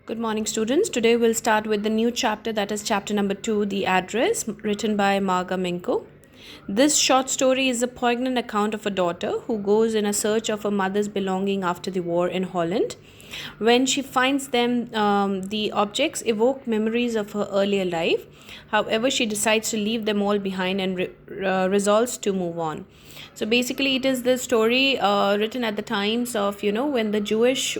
Good morning, students. Today we'll start with the new chapter, that is chapter number 2, The Address, written by Marga Minko. This short story is a poignant account of a daughter who goes in a search of her mother's belonging after the war in Holland. When she finds them, the objects evoke memories of her earlier life. However, she decides to leave them all behind and resolves to move on. So basically, it is the story written at the times of when the Jewish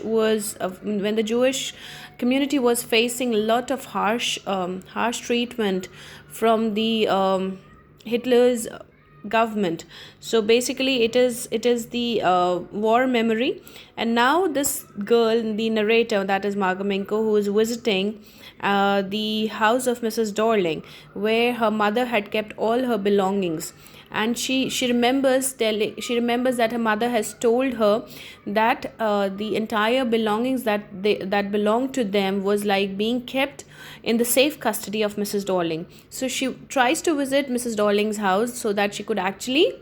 community was facing a lot of harsh treatment from the Hitler's government. So basically it is the war memory, and now this girl, the narrator, that is Marga Minko, who is visiting the house of Mrs. Dorling, where her mother had kept all her belongings. And she remembers that her mother has told her that the entire belongings that belonged to them was like being kept in the safe custody of Mrs. Dorling. So she tries to visit Mrs. Dorling's house so that she could actually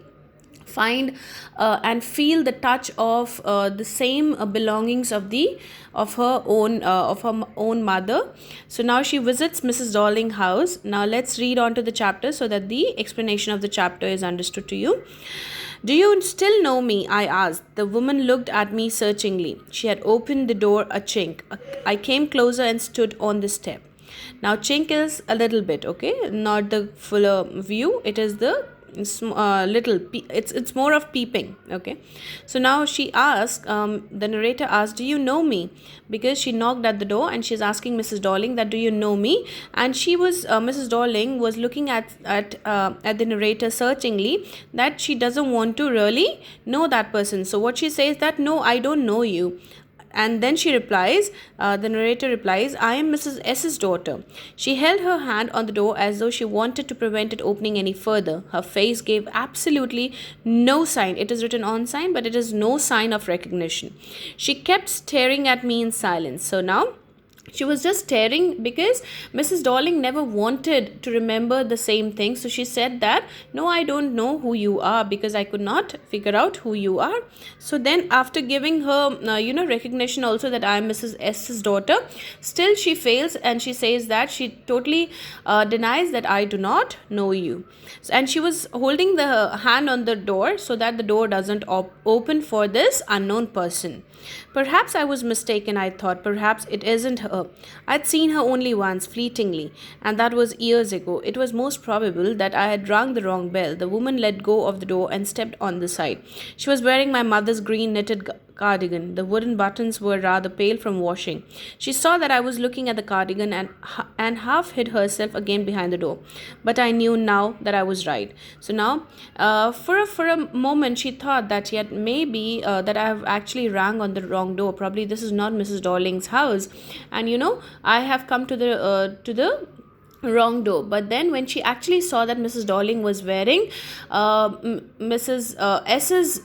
find and feel the touch of the same belongings of her own mother. So now she visits Mrs. Dorling's house. Now let's read on to the chapter so that the explanation of the chapter is understood to you. "Do you still know me?" I asked. The woman looked at me searchingly. She had opened the door a chink. I came closer and stood on the step. Now chink is a little bit, okay, not the fuller view. It is the it's more of peeping, okay. So now she asked, the narrator asked, "Do you know me?" Because she knocked at the door and she's asking Mrs. Dorling that, "Do you know me?" And she was Mrs. Dorling was looking at the narrator searchingly, that she doesn't want to really know that person. So what she says that, "No, I don't know you." And then she replies, the narrator replies, "I am Mrs. S.'s daughter." She held her hand on the door as though she wanted to prevent it opening any further. Her face gave absolutely no sign. It is written on sign, but it is no sign of recognition. She kept staring at me in silence. So now she was just staring because Mrs. Dorling never wanted to remember the same thing. So she said that, "No, I don't know who you are because I could not figure out who you are." So then after giving her, recognition also that I am Mrs. S.'s daughter, still she fails and she says that she totally denies that I do not know you. And she was holding the hand on the door so that the door doesn't open for this unknown person. Perhaps I was mistaken, I thought. Perhaps it isn't her. I'd seen her only once, fleetingly, and that was years ago. It was most probable that I had rung the wrong bell. The woman let go of the door and stepped on the side. She was wearing my mother's green knitted cardigan. The wooden buttons were rather pale from washing. She saw that I was looking at the cardigan and half hid herself again behind the door. But I knew now that I was right. So now, for a moment, she thought that yet maybe that I have actually rang on the wrong door. Probably this is not Mrs. Dorling's house, and I have come to the wrong door. But then when she actually saw that Mrs. Dorling was wearing Mrs. S's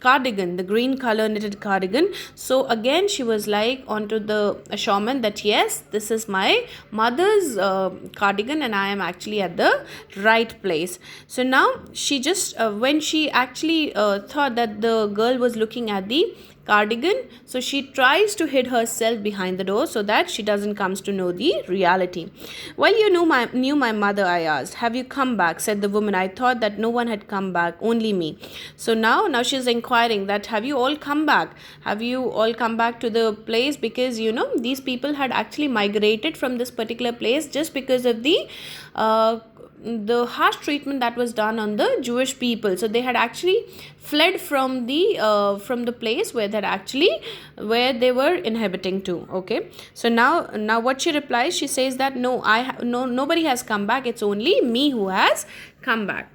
cardigan, the green color knitted cardigan, so again she was like onto the shaman that yes, this is my mother's cardigan and I am actually at the right place. So now she just when she actually thought that the girl was looking at the cardigan, so she tries to hide herself behind the door so that she doesn't comes to know the reality. "Well, you knew my mother," I asked. "Have you come back?" said the woman. "I thought that no one had come back, only me." So now she's inquiring that, "Have you all come back? Have you all come back to the place?" Because these people had actually migrated from this particular place just because of the harsh treatment that was done on the Jewish people. So they had actually fled from the place where they were inhabiting to. Okay, so now what she replies, she says that, "No, nobody has come back. It's only me who has come back."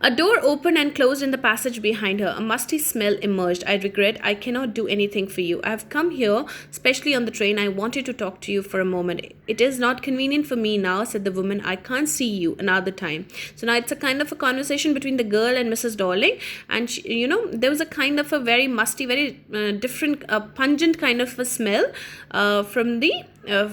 A door opened and closed in the passage behind her. A musty smell emerged. "I regret I cannot do anything for you. I have come here, especially on the train. I wanted to talk to you for a moment." "It is not convenient for me now," said the woman. "I can't see you another time." So now it's a kind of a conversation between the girl and Mrs. Dorling, and there was a kind of a very musty, very different, pungent kind of a smell from the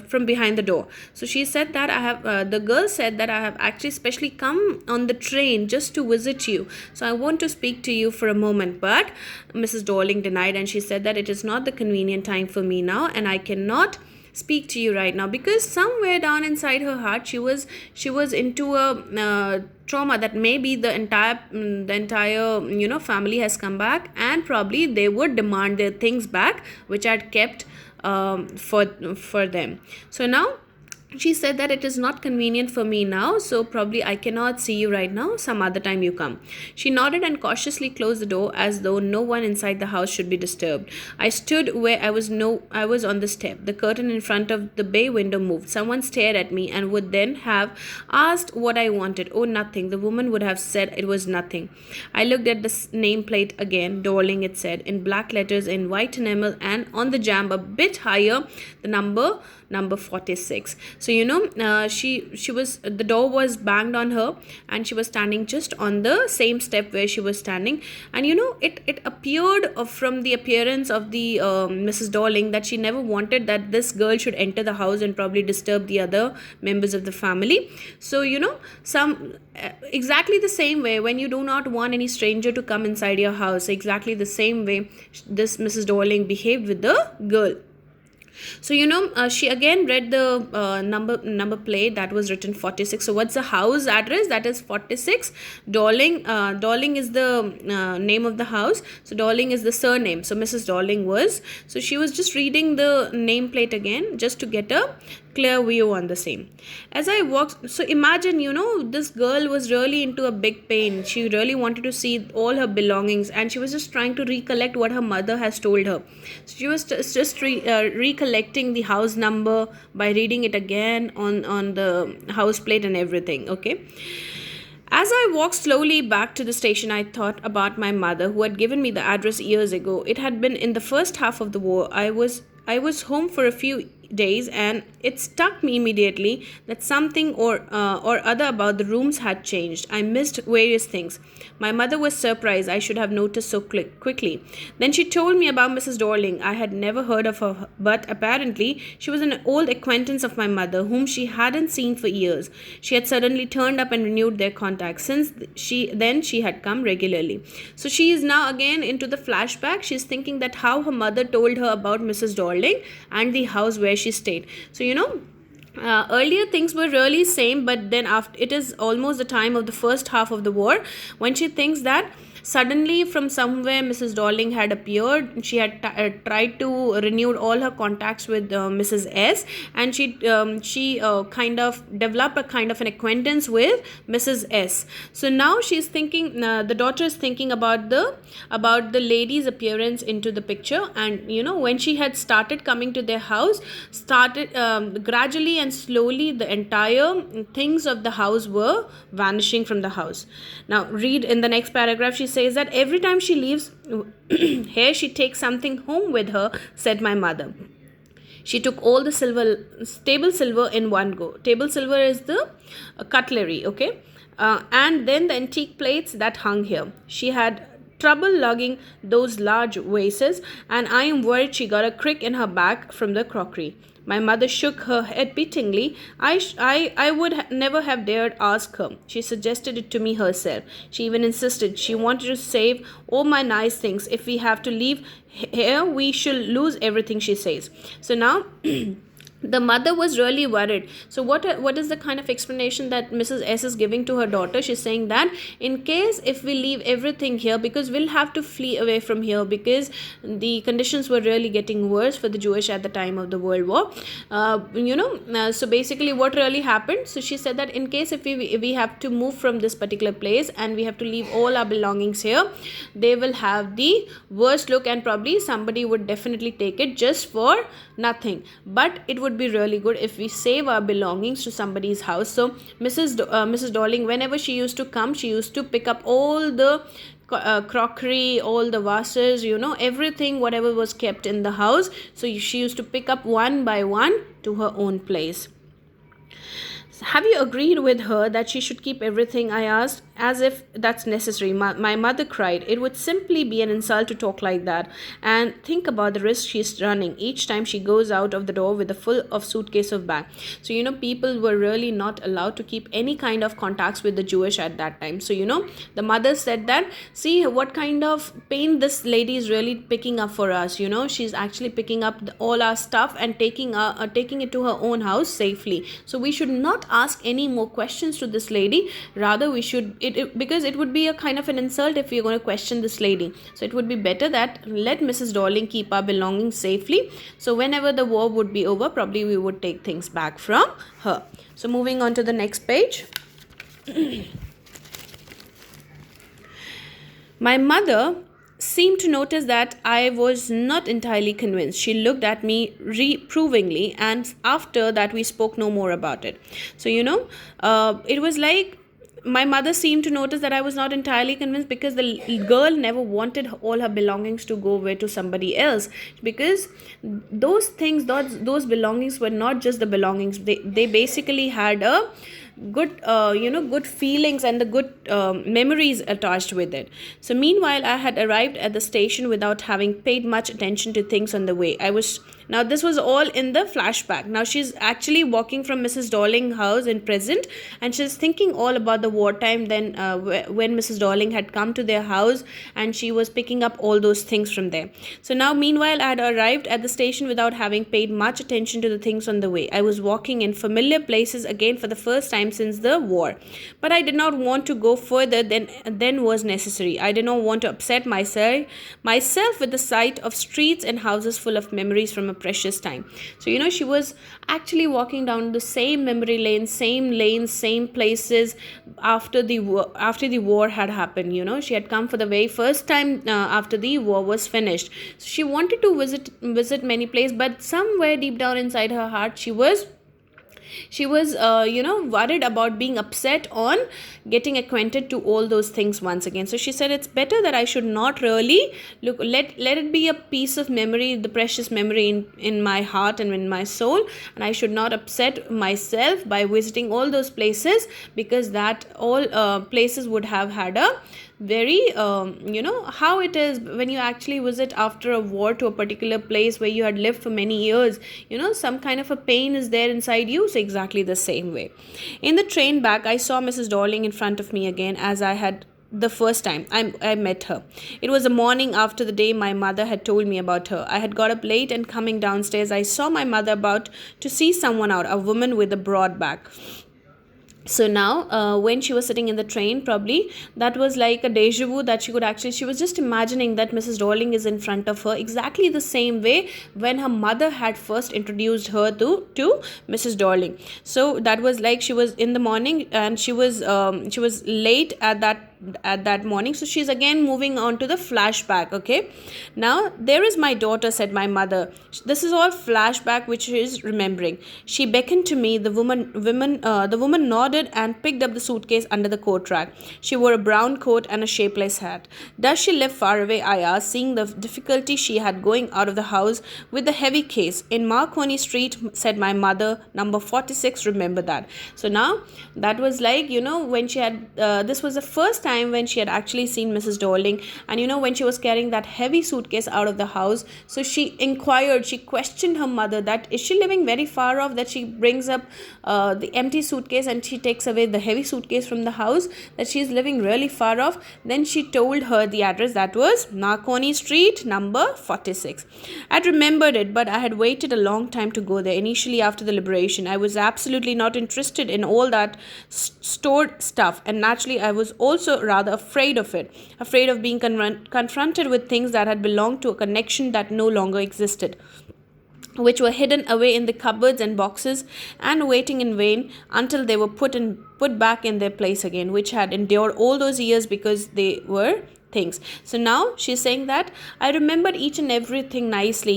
from behind the door. So she said that the girl said that I have actually specially come on the train just to visit you. So I want to speak to you for a moment. But Mrs. Darling denied, and she said that it is not the convenient time for me now, and I cannot speak to you right now, because somewhere down inside her heart she was into a trauma that maybe the entire family has come back, and probably they would demand their things back which I'd kept for them. So now she said that it is not convenient for me now, so probably I cannot see you right now. Some other time you come. She nodded and cautiously closed the door as though no one inside the house should be disturbed. I stood where I was on the step. The curtain in front of the bay window moved. Someone stared at me and would then have asked what I wanted. Oh, nothing. The woman would have said it was nothing. I looked at the nameplate again. Darling, it said, in black letters in white enamel, and on the jamb a bit higher, the number 46. So she was, the door was banged on her, and she was standing just on the same step where she was standing. And it appeared from the appearance of the Mrs. Darling that she never wanted that this girl should enter the house and probably disturb the other members of the family. So some exactly the same way, when you do not want any stranger to come inside your house, exactly the same way this Mrs. Darling behaved with the girl. So she again read the number plate that was written 46. So what's the house address? That is 46. Darling is the name of the house. So Darling is the surname. So Mrs. Darling was, so she was just reading the nameplate again just to get a clear view on the same. As I walked, so imagine, this girl was really into a big pain. She really wanted to see all her belongings, and she was just trying to recollect what her mother has told her. So she was just recollecting the house number by reading it again on the house plate and everything. Okay. As I walked slowly back to the station, I thought about my mother, who had given me the address years ago. It had been in the first half of the war. I was home for a few days, and it struck me immediately that something or other about the rooms had changed. I missed various things. My mother was surprised I should have noticed so quickly. Then she told me about Mrs. Darling. I had never heard of her, but apparently she was an old acquaintance of my mother, whom she hadn't seen for years. She had suddenly turned up and renewed their contact. Since she had come regularly. So she is now again into the flashback. She's thinking that how her mother told her about Mrs. Darling and the house where she stayed. So earlier things were really same, but then after, it is almost the time of the first half of the war, when she thinks that suddenly from somewhere Mrs. Darling had appeared. She had tried to renew all her contacts with Mrs. S, and she kind of developed a kind of an acquaintance with Mrs. S. So now she's thinking, the daughter is thinking about the lady's appearance into the picture, and when she had started coming to their house, started gradually and slowly the entire things of the house were vanishing from the house. Now read in the next paragraph. She says that every time she leaves here, she takes something home with her, said my mother. She took all the table silver in one go. Table silver is the cutlery, okay? And then the antique plates that hung here. She had trouble lugging those large vases, and I am worried she got a crick in her back from the crockery. My mother shook her head pityingly. I would never have dared ask her. She suggested it to me herself. She even insisted. She wanted to save all my nice things. If we have to leave here, we shall lose everything, she says. So now the mother was really worried. So what is the kind of explanation that Mrs. S is giving to her daughter? She's saying that in case if we leave everything here, because we'll have to flee away from here, because the conditions were really getting worse for the Jewish at the time of the World War. So basically what really happened, so she said that in case if we have to move from this particular place and we have to leave all our belongings here, they will have the worst look, and probably somebody would definitely take it just for nothing. But it would be really good if we save our belongings to somebody's house. So Mrs. Darling, whenever she used to come, she used to pick up all the crockery, all the vases, everything, whatever was kept in the house. So she used to pick up one by one to her own place. Have you agreed with her that she should keep everything? I asked. as if that's necessary. My mother cried. It would simply be an insult to talk like that. And think about the risk she's running each time she goes out of the door with a full of suitcase of bag. So, people were really not allowed to keep any kind of contacts with the Jewish at that time. So, the mother said that, see what kind of pain this lady is really picking up for us. She's actually picking up all our stuff and taking it to her own house safely. So we should not ask any more questions to this lady. Rather, we should because it would be a kind of an insult if we're going to question this lady. So it would be better that let Mrs. Darling keep our belongings safely. So whenever the war would be over, probably we would take things back from her. So moving on to the next page. My mother seemed to notice that I was not entirely convinced. She looked at me reprovingly, and after that we spoke no more about it. So it was like my mother seemed to notice that I was not entirely convinced, because the girl never wanted all her belongings to go away to somebody else, because those things, those belongings were not just the belongings. They basically had a good good feelings and the good memories attached with it. So meanwhile, I had arrived at the station without having paid much attention to things on the way. Now this was all in the flashback. Now she's actually walking from Mrs. Darling's house in present, and she's thinking all about the wartime then, when Mrs. Darling had come to their house and she was picking up all those things from there. So now meanwhile, I had arrived at the station without having paid much attention to the things on the way. I was walking in familiar places again for the first time since the war, but I did not want to go further than was necessary. I did not want to upset myself with the sight of streets and houses full of memories from a precious time. So she was actually walking down the same memory lanes, same places after the war had happened. She had come for the very first time after the war was finished. So she wanted to visit many places, but somewhere deep down inside her heart, she was worried about being upset on getting acquainted to all those things once again. So she said, it's better that I should not really let it be a piece of memory, the precious memory in my heart and in my soul, and I should not upset myself by visiting all those places, because that all places would have had a very how it is when you actually visit after a war to a particular place where you had lived for many years. Some kind of a pain is there inside you. So exactly the same way, in the train back, I saw Mrs. Darling in front of me again, as I had the first time I met her. It was the morning after the day my mother had told me about her. I had got up late, and coming downstairs, I saw my mother about to see someone out, a woman with a broad back. So now when she was sitting in the train, probably that was like a deja vu, that she was just imagining that Mrs. Darling is in front of her exactly the same way when her mother had first introduced her to Mrs. Darling. So that was like she was in the morning, and she was late at that morning. So she's again moving on to the flashback. Okay, now there is my daughter, said my mother. This is all flashback which she is remembering. She beckoned to me. The woman nodded and picked up the suitcase under the coat rack. She wore a brown coat and a shapeless hat. Does she live far away? I asked, seeing the difficulty she had going out of the house with the heavy case. In Marconi Street, said my mother, number 46, remember that. So now that was like, when she had this was the first time when she had actually seen Mrs. Darling, and when she was carrying that heavy suitcase out of the house. So she questioned her mother, that is she living very far off, that she brings up the empty suitcase and she takes away the heavy suitcase from the house, that she is living really far off. Then she told her the address, that was Marconi Street, number 46. I'd remembered it, but I had waited a long time to go there. Initially, after the liberation, I was absolutely not interested in all that stored stuff, and naturally I was also rather afraid of it, afraid of being confronted with things that had belonged to a connection that no longer existed, which were hidden away in the cupboards and boxes, and waiting in vain until they were put back in their place again, which had endured all those years because they were things. So now she's saying that I remembered each and everything nicely,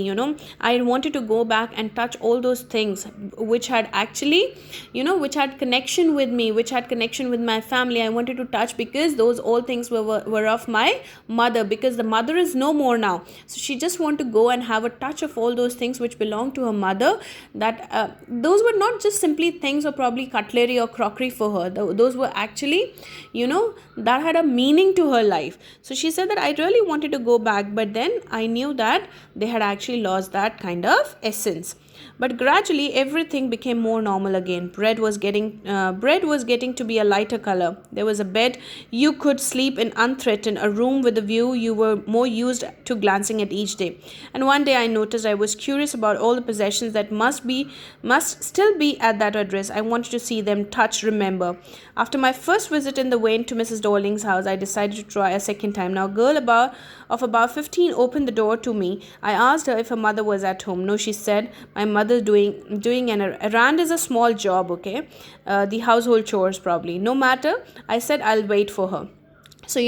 I wanted to go back and touch all those things which had actually, which had connection with me, which had connection with my family. I wanted to touch because those all things were of my mother, because the mother is no more now. So she just want to go and have a touch of all those things which belong to her mother. That those were not just simply things or probably cutlery or crockery for her. Those were actually, that had a meaning to her life. So she said that I really wanted to go back, but then I knew that they had actually lost that kind of essence. But gradually everything became more normal again. Bread was getting to be a lighter color. There was a bed you could sleep in unthreatened, a room with a view you were more used to glancing at each day. And one day I noticed I was curious about all the possessions that must still be at that address. I wanted to see them, touch, remember. After my first visit in the vein to Mrs. Dorling's house, I decided to try a second time. Now a girl about 15 opened the door to me. I asked her if her mother was at home. No, she said, my mother doing an errand is a small job, okay? The household chores probably. No matter, I said I'll wait for her. So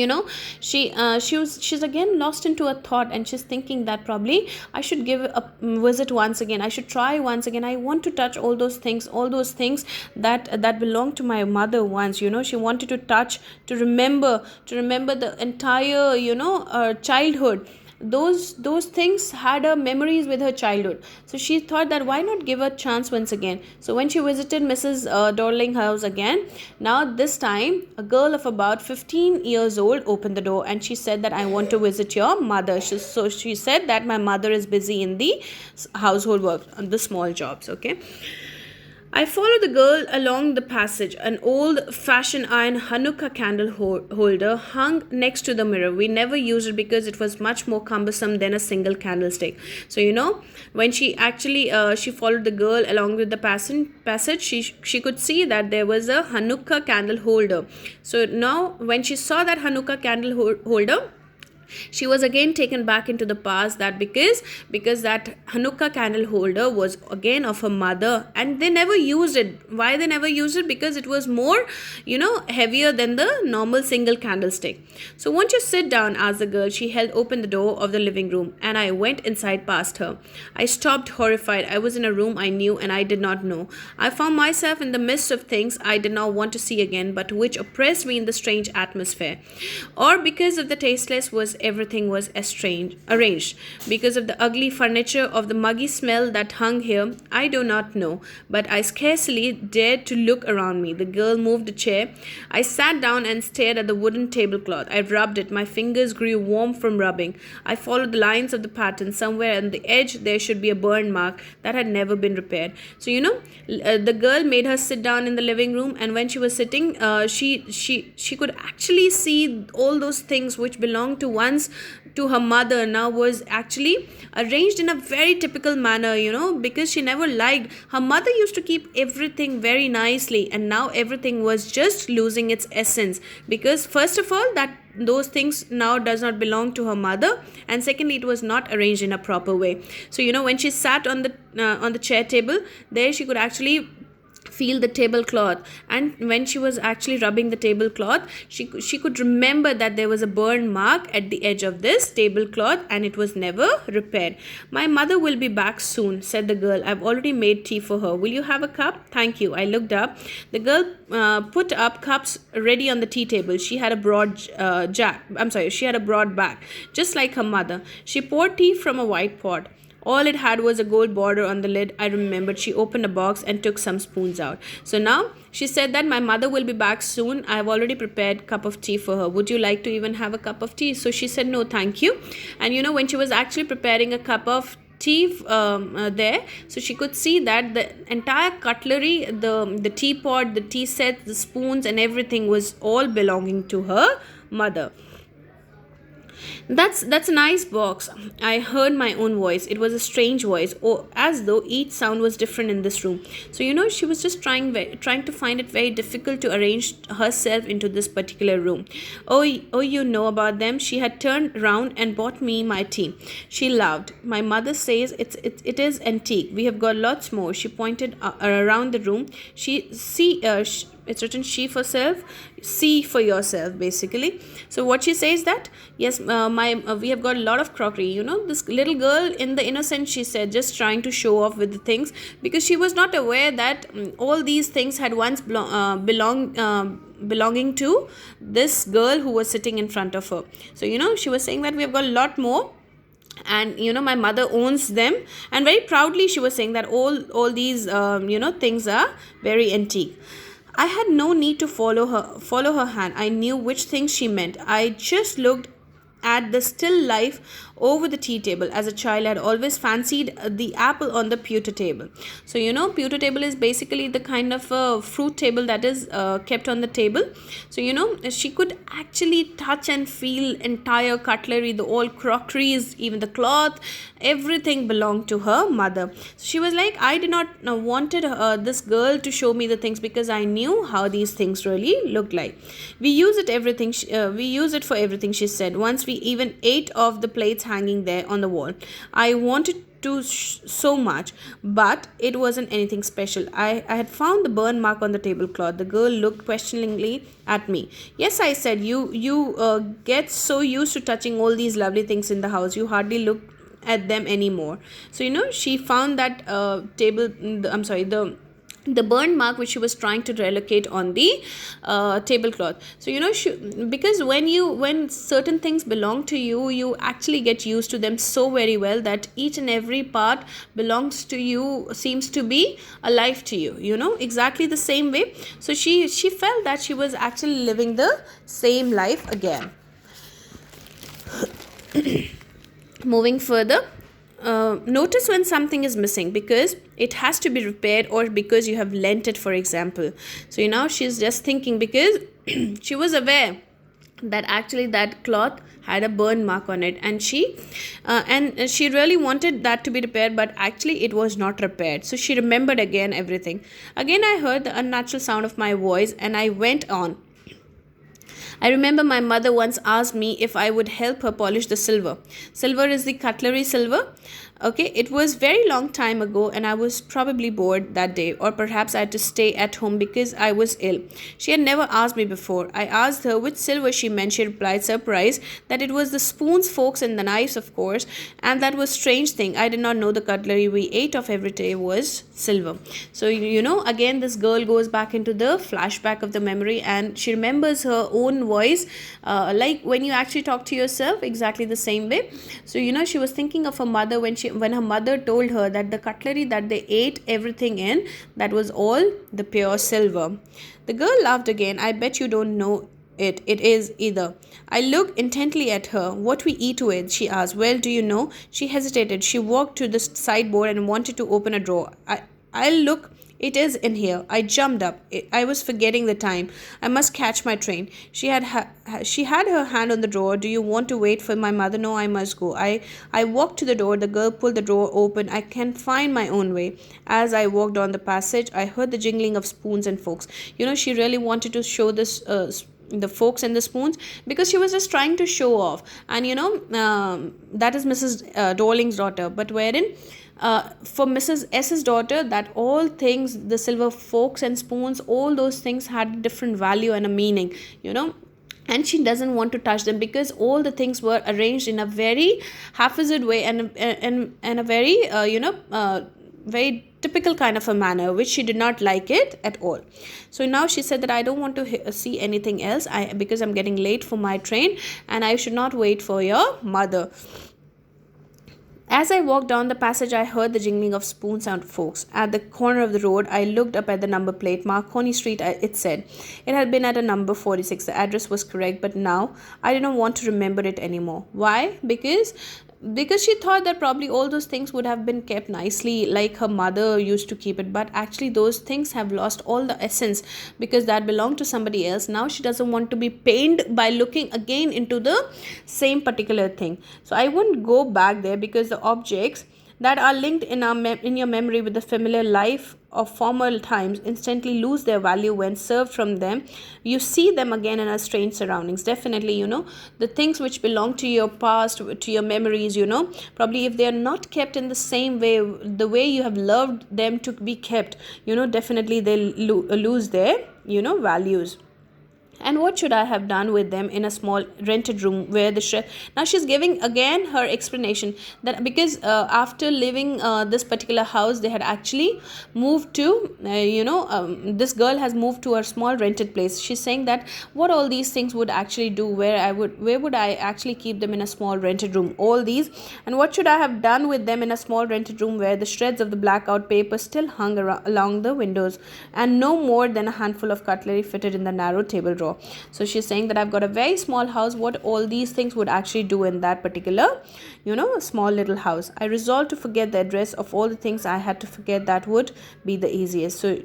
she's again lost into a thought, and she's thinking that probably I should give a visit once again. I should try once again. I want to touch all those things that belong to my mother once. She wanted to touch, to remember the entire childhood. Those things had her memories with her childhood. So she thought that why not give a chance once again. So when she visited Mrs. Dorling house again, now this time a girl of about 15 years old opened the door, and she said that I want to visit your mother. So she said that my mother is busy in the household work, the small jobs, okay? I followed the girl along the passage. An old-fashioned iron Hanukkah candle holder hung next to the mirror. We never used it because it was much more cumbersome than a single candlestick. So, when she actually she followed the girl along with the passage, she could see that there was a Hanukkah candle holder. So now, when she saw that Hanukkah candle holder, she was again taken back into the past, that because that Hanukkah candle holder was again of her mother, and they never used it. Why they never used it? Because it was more, heavier than the normal single candlestick. So won't you sit down? Asked the girl. She held open the door of the living room, and I went inside past her. I stopped horrified. I was in a room I knew and I did not know. I found myself in the midst of things I did not want to see again, but which oppressed me in the strange atmosphere. Or because of the tasteless was everything was arranged. Because of the ugly furniture, of the muggy smell that hung here, I do not know, but I scarcely dared to look around me. The girl moved a chair. I sat down and stared at the wooden tablecloth. I rubbed it. My fingers grew warm from rubbing. I followed the lines of the pattern. Somewhere on the edge there should be a burn mark that had never been repaired. So the girl made her sit down in the living room, and when she was sitting, she could actually see all those things which belonged to once to her mother now was actually arranged in a very typical manner, because she never liked. Her mother used to keep everything very nicely, and now everything was just losing its essence, because first of all, that those things now does not belong to her mother, and secondly, it was not arranged in a proper way. So when she sat on the chair table, there she could actually feel the tablecloth, and when she was actually rubbing the tablecloth, she could remember that there was a burn mark at the edge of this tablecloth, and it was never repaired. My mother will be back soon, said the girl. I've already made tea for her. Will you have a cup? Thank you. I looked up. The girl put up cups ready on the tea table. She had a broad she had a broad back, just like her mother. She poured tea from a white pot. All it had was a gold border on the lid. I remembered. She opened a box and took some spoons out. So now she said that my mother will be back soon. I have already prepared a cup of tea for her. Would you like to even have a cup of tea? So she said, no, thank you. And when she was actually preparing a cup of tea there, so she could see that the entire cutlery, the teapot, the tea set, the spoons and everything was all belonging to her mother. That's a nice box. I heard my own voice. It was a strange voice, as though each sound was different in this room. So she was just trying to find it very difficult to arrange herself into this particular room. Oh, you know about them? She had turned round and bought me my tea. She laughed. My mother says it is antique. We have got lots more. She pointed around the room. it's written she for self, see for yourself, basically. So what she says that, yes, my we have got a lot of crockery. This little girl in the innocence, she said, just trying to show off with the things, because she was not aware that all these things had once belonging to this girl who was sitting in front of her. So she was saying that we have got a lot more, and my mother owns them, and very proudly she was saying that all these things are very antique. I had no need to follow her hand. I knew which things she meant. I just looked at the still life over the tea table. As a child, I had always fancied the apple on the pewter table. So pewter table is basically the kind of fruit table that is kept on the table. So she could actually touch and feel entire cutlery, the all crockeries, even the cloth, everything belonged to her mother. So she was like, I did not wanted this girl to show me the things, because I knew how these things really looked like. We use it for everything, she said. Once we even ate off the plates hanging there on the wall. I wanted to so much, but it wasn't anything special. I had found the burn mark on the tablecloth. The girl looked questioningly at me. Yes, I said, you get so used to touching all these lovely things in the house, you hardly look at them anymore. So she found that the burn mark which she was trying to relocate on the tablecloth. So because when certain things belong to you, you actually get used to them so very well that each and every part belongs to you, seems to be alive to you, exactly the same way. So she felt that she was actually living the same life again. Moving further, notice when something is missing, because it has to be repaired, or because you have lent it, for example. So she's just thinking, because she was aware that actually that cloth had a burn mark on it, and she really wanted that to be repaired, but actually it was not repaired. So she remembered again everything. Again, I heard the unnatural sound of my voice, and I went on. I remember my mother once asked me if I would help her polish the silver. Silver is the cutlery silver. Okay, it was very long time ago, and I was probably bored that day, or perhaps I had to stay at home because I was ill. She had never asked me before. I asked her which silver she meant. She replied, surprised, that it was the spoons, forks, and the knives, of course. And that was strange thing. I did not know the cutlery we ate of every day was silver. So again, this girl goes back into the flashback of the memory, and she remembers her own voice, like when you actually talk to yourself, exactly the same way. So she was thinking of her mother when her mother told her that the cutlery that they ate everything in, that was all the pure silver. The girl laughed again. I bet you don't know it is either. I looked intently at her. What we eat with, she asked. Well, do you know? She hesitated. She walked to the sideboard and wanted to open a drawer. I'll look. It is in here. I jumped up. I was forgetting the time. I must catch my train. She had her hand on the drawer. Do you want to wait for my mother? No, I must go. I walked to the door. The girl pulled the drawer open. I can find my own way. As I walked down the passage, I heard the jingling of spoons and forks. She really wanted to show this the forks and the spoons, because she was just trying to show off. And that is Mrs. Dorling's daughter, but wherein for Mrs. S's daughter, that all things, the silver forks and spoons, all those things had different value and a meaning, and she doesn't want to touch them, because all the things were arranged in a very haphazard way, and a very very typical kind of a manner, which she did not like it at all. So now she said that I don't want to see anything else, because I'm getting late for my train, and I should not wait for your mother. As I walked down the passage, I heard the jingling of spoons and forks. At the corner of the road, I looked up at the number plate, Marconi Street, it said. It had been at a number 46. The address was correct, but now I didn't want to remember it anymore. Why? Because she thought that probably all those things would have been kept nicely, like her mother used to keep it, but actually those things have lost all the essence, because that belonged to somebody else. Now she doesn't want to be pained by looking again into the same particular thing. So I won't go back there, because the objects that are linked in your memory with the familiar life of former times instantly lose their value when served from them. You see them again in a strange surroundings. Definitely, the things which belong to your past, to your memories, probably if they are not kept in the same way, the way you have loved them to be kept, definitely they'll lose their values. And what should I have done with them in a small rented room where now she's giving again her explanation that because after living this particular house, they had actually moved to this girl has moved to a small rented place. She's saying that what all these things would actually do, where would I actually keep them in a small rented room, all these, and what should I have done with them in a small rented room where the shreds of the blackout paper still hung along the windows, and no more than a handful of cutlery fitted in the narrow table drawer. So she's saying that I've got a very small house, what all these things would actually do in that particular small little house. I resolved to forget the address of all the things I had to forget. That would be the easiest. So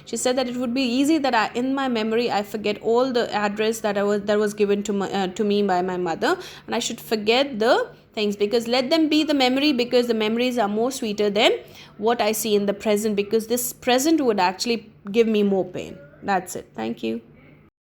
she said that it would be easy that in my memory I forget all the address that was given to me by my mother, and I should forget the things, because let them be the memory, because the memories are more sweeter than what I see in the present, because this present would actually give me more pain. That's it. Thank you.